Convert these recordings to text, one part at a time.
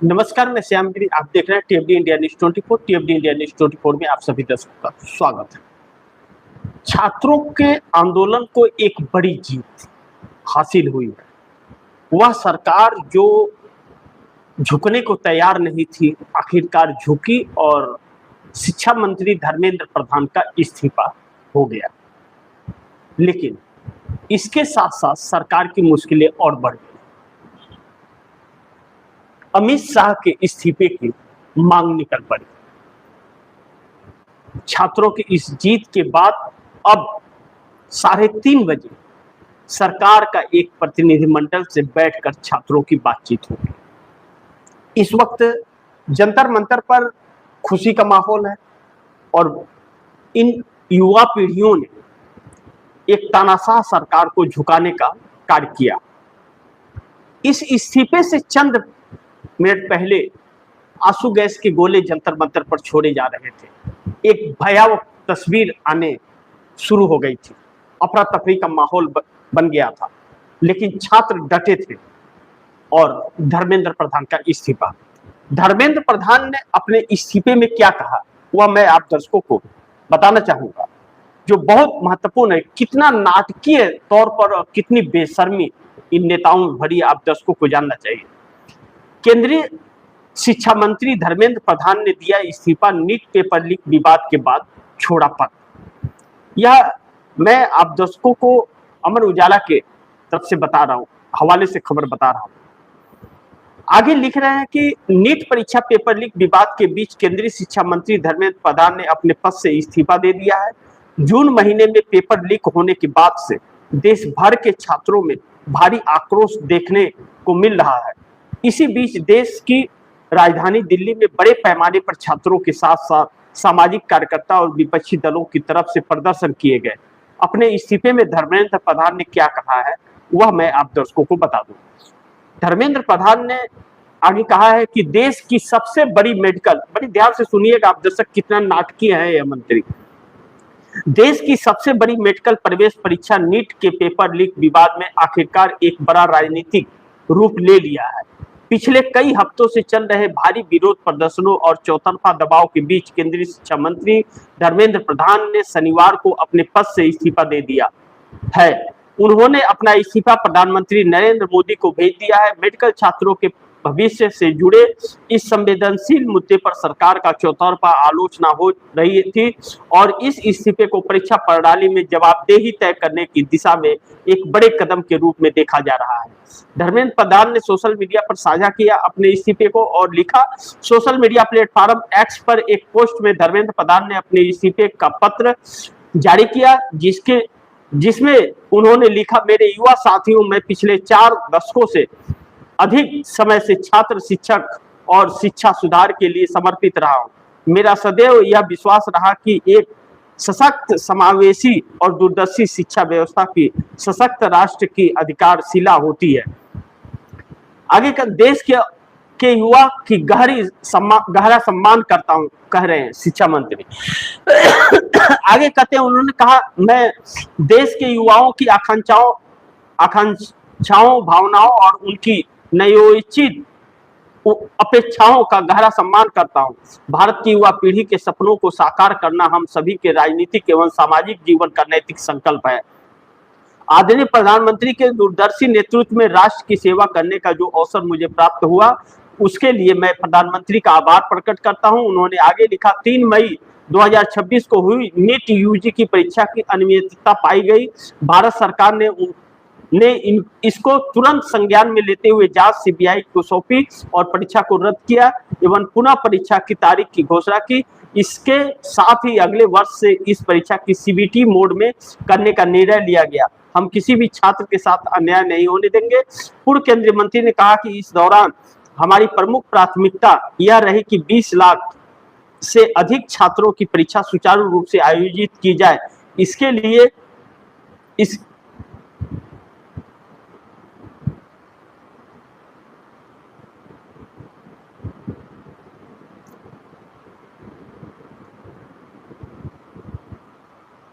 नमस्कार, मैं श्याम गिरी। आप देख रहे हैं टीएफडी इंडिया न्यूज 24। टीएफडी इंडिया न्यूज 24 में आप सभी दर्शकों का स्वागत है। छात्रों के आंदोलन को एक बड़ी जीत हासिल हुई है। वह सरकार जो झुकने को तैयार नहीं थी, आखिरकार झुकी और शिक्षा मंत्री धर्मेंद्र प्रधान का इस्तीफा हो गया। लेकिन इसके साथ साथ सरकार की मुश्किलें और बढ़ गई। अमित शाह के इस्तीफे की मांग निकल पड़ी। छात्रों की इस जीत के बाद अब 3:30 बजे सरकार का एक प्रतिनिधिमंडल से बैठकर छात्रों की बातचीत होगी। इस वक्त जंतर मंतर पर खुशी का माहौल है और इन युवा पीढ़ियों ने एक तानाशाह सरकार को झुकाने का कार्य किया। इस इस्तीफे से चंद मिनट पहले आंसू गैस के गोले जंतर मंतर पर छोड़े जा रहे थे। एक भयावह तस्वीर आने शुरू हो गई थी। अफरा तफरी का माहौल बन गया था, लेकिन छात्र डटे थे और धर्मेंद्र प्रधान का इस्तीफा। धर्मेंद्र प्रधान ने अपने इस्तीफे में क्या कहा, वह मैं आप दर्शकों को बताना चाहूंगा, जो बहुत महत्वपूर्ण है। कितना नाटकीय तौर पर और कितनी बेशर्मी इन नेताओं में भरी, आप दर्शकों को जानना चाहिए। केंद्रीय शिक्षा मंत्री धर्मेंद्र प्रधान ने दिया इस्तीफा। नीट पेपर लीक विवाद के बाद छोड़ा पद। यह मैं आप दर्शकों को अमर उजाला के तरफ से बता रहा हूं, हवाले से खबर बता रहा हूं। आगे लिख रहे हैं कि नीट परीक्षा पेपर लीक विवाद के बीच केंद्रीय शिक्षा मंत्री धर्मेंद्र प्रधान ने अपने पद से इस्तीफा दे दिया है। जून महीने में पेपर लीक होने के बाद से देश भर के छात्रों में भारी आक्रोश देखने को मिल रहा है। इसी बीच देश की राजधानी दिल्ली में बड़े पैमाने पर छात्रों के साथ साथ सामाजिक कार्यकर्ता और विपक्षी दलों की तरफ से प्रदर्शन किए गए। अपने इस्तीफे में धर्मेंद्र प्रधान ने क्या कहा है, वह मैं आप दर्शकों को बता दूं। धर्मेंद्र प्रधान ने आगे कहा है कि देश की सबसे बड़ी मेडिकल, बड़ी ध्यान से सुनिएगा आप दर्शक, कितना नाटकीय है यह मंत्री। देश की सबसे बड़ी मेडिकल प्रवेश परीक्षा नीट के पेपर लीक विवाद में आखिरकार एक बड़ा राजनीतिक रूप ले लिया है। पिछले कई हफ्तों से चल रहे भारी विरोध प्रदर्शनों और चौतरफा दबाव के बीच केंद्रीय शिक्षा मंत्री धर्मेंद्र प्रधान ने शनिवार को अपने पद से इस्तीफा दे दिया है। उन्होंने अपना इस्तीफा प्रधानमंत्री नरेंद्र मोदी को भेज दिया है। मेडिकल छात्रों के भविष्य से जुड़े इस संवेदनशील मुद्दे पर सरकार का चौतरफा आलोचना हो रही थी और इस इस्तीफे को परीक्षा प्रणाली में जवाबदेही तय करने की दिशा में एक बड़े कदम के रूप में देखा जा रहा है। धर्मेंद्र प्रधान ने सोशल मीडिया पर साझा किया अपने इस्तीफे को और लिखा। सोशल मीडिया प्लेटफॉर्म एक्स पर एक पोस्ट में धर्मेंद्र प्रधान ने अपने इस्तीफे का पत्र जारी किया, जिसमें उन्होंने लिखा, मेरे युवा साथियों, मैं पिछले 4 दशकों से अधिक समय से छात्र, शिक्षक और शिक्षा सुधार के लिए समर्पित रहा हूं। मेरा सदैव यह विश्वास रहा कि एक सशक्त, समावेशी और दूरदर्शी शिक्षा व्यवस्था की सशक्त राष्ट्र की अधिकारशिला होती है। आगे का देश के युवा की गहरा सम्मान करता हूं, कह रहे हैं शिक्षा मंत्री। आगे कहते हैं, उन्होंने कहा, मैं देश के युवाओं की आकांक्षाओं, भावनाओं और उनकी न्यायोचित अपेक्षाओं का गहरा सम्मान करता हूं। भारत की युवा पीढ़ी के सपनों को साकार करना हम सभी के राजनीतिक एवं सामाजिक जीवन का नैतिक संकल्प है। आदरणीय प्रधानमंत्री के दूरदर्शी नेतृत्व में राष्ट्र की सेवा करने का जो अवसर मुझे प्राप्त हुआ, उसके लिए मैं प्रधानमंत्री का आभार प्रकट करता हूं। उन्होंने आगे लिखा, 3 मई 2026 को हुई नीट यूजी की परीक्षा की अनियमितता पाई गई। भारत सरकार ने इसको तुरंत संज्ञान में लेते हुए जांच सीबीआई को सौंपी और परीक्षा को रद्द किया एवं पुनः परीक्षा की तारीख की घोषणा की। इसके साथ ही अगले वर्ष से इस परीक्षा की सीबीटी मोड में करने का निर्णय लिया गया। हम किसी भी छात्र के साथ अन्याय नहीं होने देंगे। पूर्व केंद्रीय मंत्री ने कहा कि इस दौरान हमारी प्रमुख प्राथमिकता यह रही कि 20 लाख से अधिक छात्रों की परीक्षा सुचारू रूप से आयोजित की जाए। इसके लिए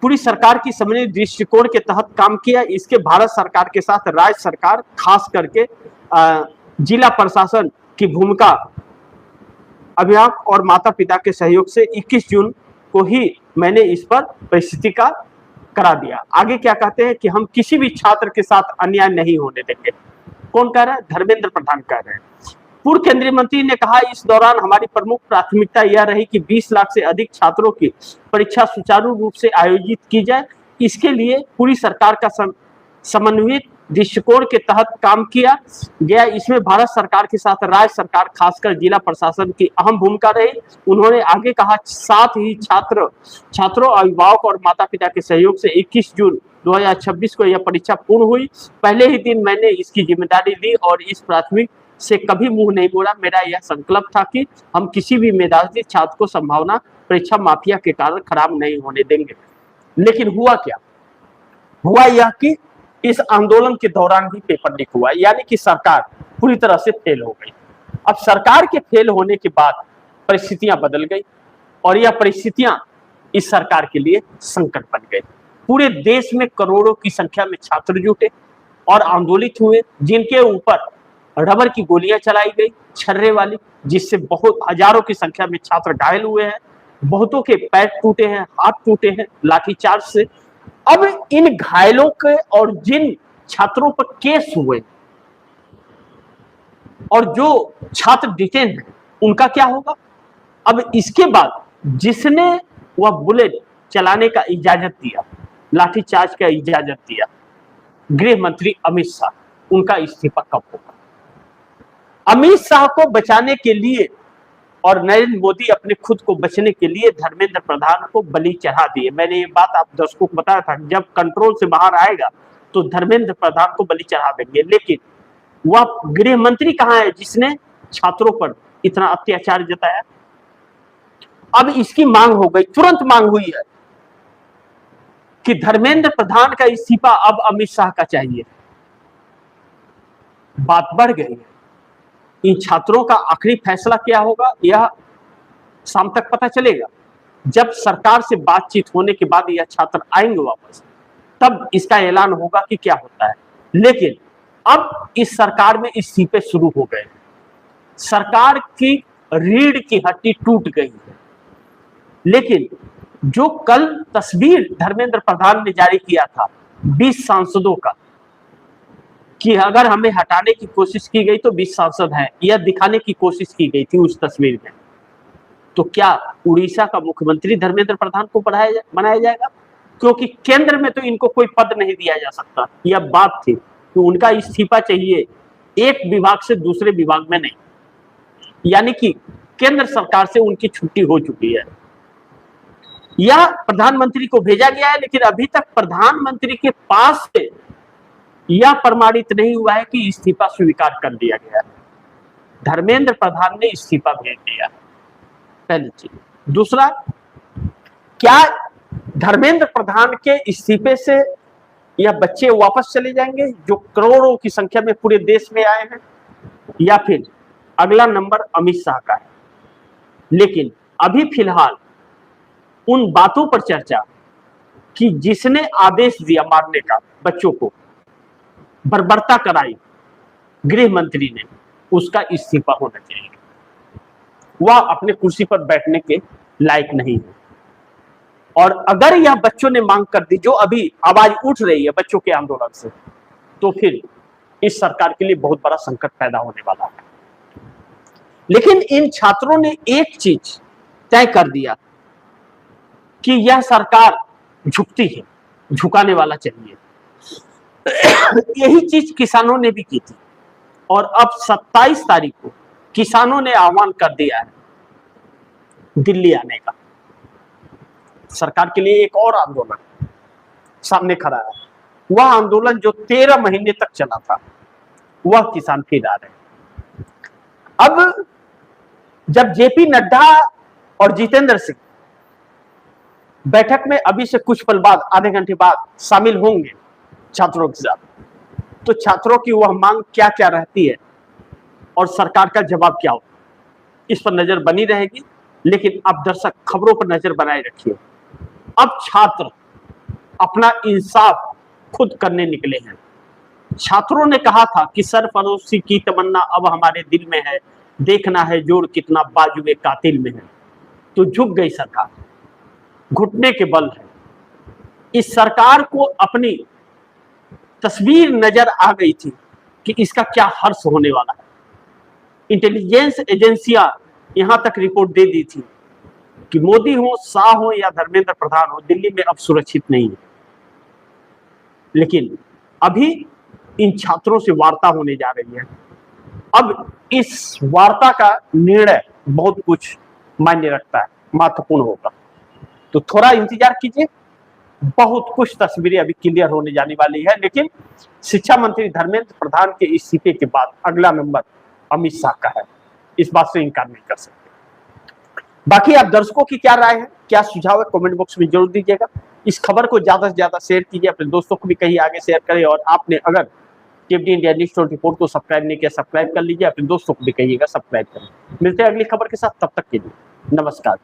पूरी सरकार की समन्वय दृष्टिकोण के तहत काम किया। इसके भारत सरकार के साथ राज्य सरकार, खास करके जिला प्रशासन की भूमिका अभिभावक और माता पिता के सहयोग से 21 जून को ही मैंने इस पर परिस्थिति का करा दिया। आगे क्या कहते हैं कि हम किसी भी छात्र के साथ अन्याय नहीं होने देंगे। कौन कह रहा है? धर्मेंद्र प्रधान कह रहे हैं। पूर्व केंद्रीय मंत्री ने कहा, इस दौरान हमारी प्रमुख प्राथमिकता यह रही कि 20 लाख से अधिक छात्रों की परीक्षा सुचारू रूप से आयोजित की जाए। इसके लिए पूरी सरकार का समन्वित दृष्टिकोण के तहत काम किया गया। इसमें भारत सरकार के साथ राज्य सरकार, खासकर जिला प्रशासन की अहम भूमिका रही। उन्होंने आगे कहा, साथ ही छात्रों, अभिभावक और माता पिता के सहयोग से 21 जून 2026 को यह परीक्षा पूर्ण हुई। पहले ही दिन मैंने इसकी जिम्मेदारी ली और इस प्राथमिक से कभी मुंह नहीं मोड़ा। मेरा यह संकल्प था कि हम किसी भी मेधावी छात्र को संभावना परीक्षा माफिया के कारण खराब नहीं होने देंगे। लेकिन हुआ क्या? हुआ यह कि इस आंदोलन के दौरान भी पेपर लीक हुआ, यानी कि सरकार पूरी तरह से फेल हो गई। अब सरकार के फेल होने के बाद परिस्थितियां बदल गई और यह परिस्थितियां इस सरकार के लिए संकट बन गई। पूरे देश में करोड़ों की संख्या में छात्र जुटे और आंदोलित हुए, जिनके ऊपर रबर की गोलियां चलाई गई, छर्रे वाली, जिससे बहुत हजारों की संख्या में छात्र घायल हुए हैं। बहुतों के पैर टूटे हैं, हाथ टूटे हैं लाठीचार्ज से। अब इन घायलों के और जिन छात्रों पर केस हुए और जो छात्र डिटेन हैं, उनका क्या होगा? अब इसके बाद जिसने वह बुलेट चलाने का इजाजत दिया, लाठीचार्ज का इजाजत दिया, गृह मंत्री अमित शाह, उनका इस्तीफा कब होगा? अमित शाह को बचाने के लिए और नरेंद्र मोदी अपने खुद को बचने के लिए धर्मेंद्र प्रधान को बलि चढ़ा दिए। मैंने ये बात आप दर्शकों को बताया था, जब कंट्रोल से बाहर आएगा तो धर्मेंद्र प्रधान को बलि चढ़ा देंगे। लेकिन वह गृह मंत्री कहां है जिसने छात्रों पर इतना अत्याचार जताया? अब इसकी मांग हो गई, तुरंत मांग हुई है कि धर्मेंद्र प्रधान का इस्तीफा अब अमित शाह का चाहिए। बात बढ़ गई है। इन छात्रों का आखिरी फैसला क्या होगा, यह शाम तक पता चलेगा। जब सरकार से बातचीत होने के बाद यह छात्र आएंगे वापस, तब इसका ऐलान होगा कि क्या होता है। लेकिन अब इस सरकार में इस्तीफे शुरू हो गए। सरकार की रीढ़ की हड्डी टूट गई है। लेकिन जो कल तस्वीर धर्मेंद्र प्रधान ने जारी किया था 20 सांसदों का, कि अगर हमें हटाने की कोशिश की गई तो 20 सांसद हैं, यह दिखाने की कोशिश की गई थी उस तस्वीर में। तो क्या उड़ीसा का मुख्यमंत्री धर्मेंद्र प्रधान को बनाया जाएगा? क्योंकि केंद्र में तो इनको कोई पद नहीं दिया जा सकता। यह बात थी कि उनका इस्तीफा चाहिए, एक विभाग से दूसरे विभाग में नहीं। यानी कि केंद्र सरकार से उनकी छुट्टी हो चुकी है। यह प्रधानमंत्री को भेजा गया है, लेकिन अभी तक प्रधानमंत्री के पास से यह प्रमाणित नहीं हुआ है कि इस्तीफा स्वीकार कर लिया गया है। धर्मेंद्र प्रधान ने इस्तीफा भेज दिया, पहली चीज। दूसरा, क्या धर्मेंद्र प्रधान के इस्तीफे से यह बच्चे वापस चले जाएंगे जो करोड़ों की संख्या में पूरे देश में आए हैं, या फिर अगला नंबर अमित शाह का है? लेकिन अभी फिलहाल उन बातों पर चर्चा कि जिसने आदेश दिया मारने का, बच्चों को बर्बरता कराई गृह मंत्री ने, उसका इस्तीफा होना चाहिए। वह अपने कुर्सी पर बैठने के लायक नहीं है। और अगर यह बच्चों ने मांग कर दी, जो अभी आवाज उठ रही है बच्चों के आंदोलन से, तो फिर इस सरकार के लिए बहुत बड़ा संकट पैदा होने वाला है। लेकिन इन छात्रों ने एक चीज तय कर दिया कि यह सरकार झुकती है, झुकाने वाला चाहिए। यही चीज किसानों ने भी की थी। और अब 27 तारीख को किसानों ने आह्वान कर दिया है दिल्ली आने का। सरकार के लिए एक और आंदोलन सामने खड़ा है। वह आंदोलन जो 13 महीने तक चला था, वह किसान फिर आ रहे हैं। अब जब जेपी नड्डा और जितेंद्र सिंह बैठक में अभी से कुछ पल बाद, आधे घंटे बाद शामिल होंगे छात्रों के साथ, तो छात्रों की वह मांग क्या क्या रहती है और सरकार का जवाब क्या होगा, इस पर नजर बनी रहेगी। लेकिन अब दर्शक खबरों पर नजर बनाए रखिए। अब छात्र अपना इंसाफ खुद करने निकले हैं। छात्रों ने कहा था कि सरफरोशी की तमन्ना अब हमारे दिल में है, देखना है जोर कितना बाजुए कातिल में है। तो झुक गई सरकार, घुटने के बल है। इस सरकार को अपनी तस्वीर नजर आ गई थी कि इसका क्या हर्ष होने वाला है। इंटेलिजेंस एजेंसियां यहां तक रिपोर्ट दे दी थी कि मोदी हो, शाह हो या धर्मेंद्र प्रधान हो, दिल्ली में अब सुरक्षित नहीं है। लेकिन अभी इन छात्रों से वार्ता होने जा रही है। अब इस वार्ता का निर्णय बहुत कुछ मायने रखता है, महत्वपूर्ण होगा। तो थोड़ा इंतजार कीजिए, बहुत कुछ तस्वीरें अभी क्लियर होने जाने वाली है। लेकिन शिक्षा मंत्री धर्मेंद्र प्रधान के इस्तीफे के बाद अगला नंबर अमित शाह का है, इस बात से इनकार नहीं कर सकते। बाकी आप दर्शकों की क्या राय है, क्या सुझाव है, कमेंट बॉक्स में जरूर दीजिएगा। इस खबर को ज्यादा से ज्यादा शेयर कीजिए, अपने दोस्तों को भी कहीं आगे शेयर करें। और आपने अगर टीएफडी इंडिया न्यूज़ 24 को सब्सक्राइब नहीं किया, सब्सक्राइब कर लीजिए, अपने दोस्तों को भी कहिएगा सब्सक्राइब करें। मिलते हैं अगली खबर के साथ, तब तक के लिए नमस्कार।